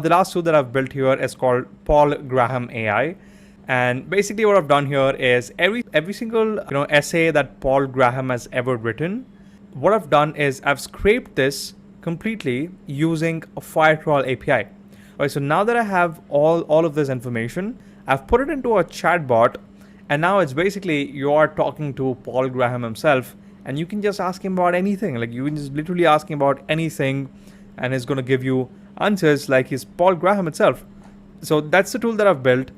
The last tool that I've built here is called Paul Graham AI. And basically what I've done here is every single essay that Paul Graham has ever written, what I've done is I've scraped this completely using a Firecrawl API. Alright, so now that I have all of this information, I've put it into a chatbot, and now it's basically you are talking to Paul Graham himself, and you can just ask him about anything. Like you can just literally ask him about anything, and he's going to give you answers like he's Paul Graham itself. So that's the tool that I've built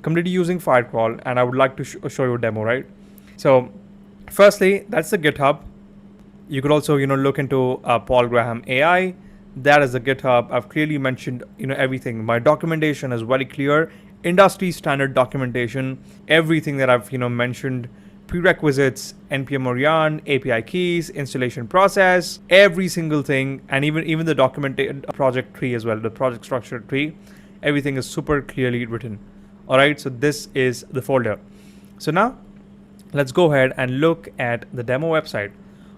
completely using Firecrawl, and I would like to show you a demo, right? So firstly, that's the GitHub. You could also look into Paul Graham AI. That is the GitHub. I've clearly mentioned everything. My documentation is very clear, industry standard documentation. Everything that I've mentioned, prerequisites, npm Orion, API keys, installation process, every single thing, and even the documented project tree as well, the project structure tree. Everything is super clearly written. All right, so this is the folder. So now let's go ahead and look at the demo website.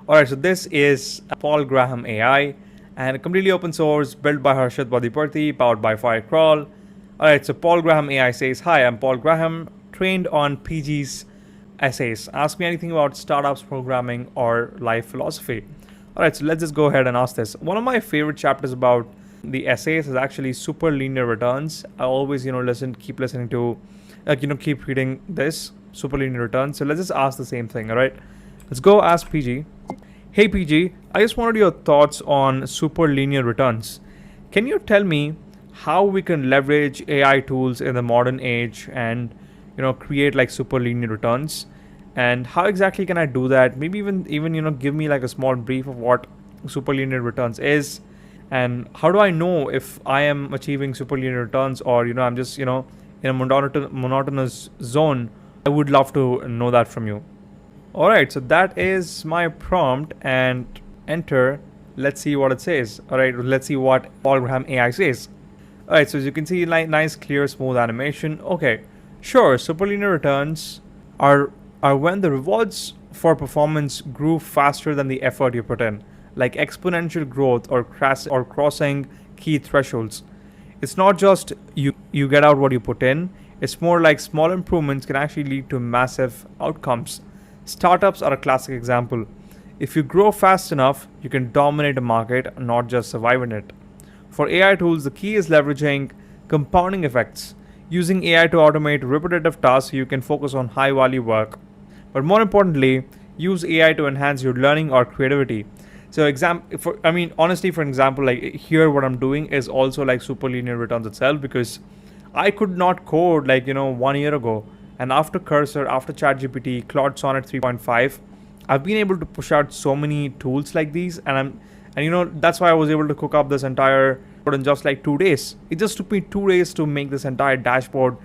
All right, so this is Paul Graham AI, and completely open source, built by Harshith, Vaddiparthy, powered by Firecrawl. All right, so Paul Graham AI says, "Hi, I'm Paul Graham, trained on PG's essays. Ask me anything about startups, programming, or life philosophy." All right, so let's just go ahead and ask this. One of my favorite chapters about the essays is actually superlinear returns. I always, keep listening to, keep reading this superlinear returns. So let's just ask the same thing. All right, let's go ask PG. Hey PG, I just wanted your thoughts on superlinear returns. Can you tell me how we can leverage AI tools in the modern age and create like superlinear returns, and how exactly can I do that? Maybe even give me like a small brief of what superlinear returns is, and how do I know if I am achieving superlinear returns or I'm just in a monotonous zone. I would love to know that from you. All right, so that is my prompt, and enter. Let's see what it says. All right, let's see what Paul Graham AI says. All right, so as you can see, like nice, clear, smooth animation. Okay, sure. Superlinear returns are when the rewards for performance grew faster than the effort you put in, like exponential growth or crossing key thresholds. It's not just you get out what you put in. It's more like small improvements can actually lead to massive outcomes. Startups are a classic example. If you grow fast enough, you can dominate a market, not just survive in it. For AI tools, the key is leveraging compounding effects, using AI to automate repetitive tasks so you can focus on high value work. But more importantly, use AI to enhance your learning or creativity. So honestly, for example, like here what I'm doing is also like superlinear returns itself, because I could not code 1 year ago. And after Cursor, after ChatGPT, Claude Sonnet 3.5, I've been able to push out so many tools like these, and that's why I was able to cook up this entire code in just like 2 days. It just took me 2 days to make this entire dashboard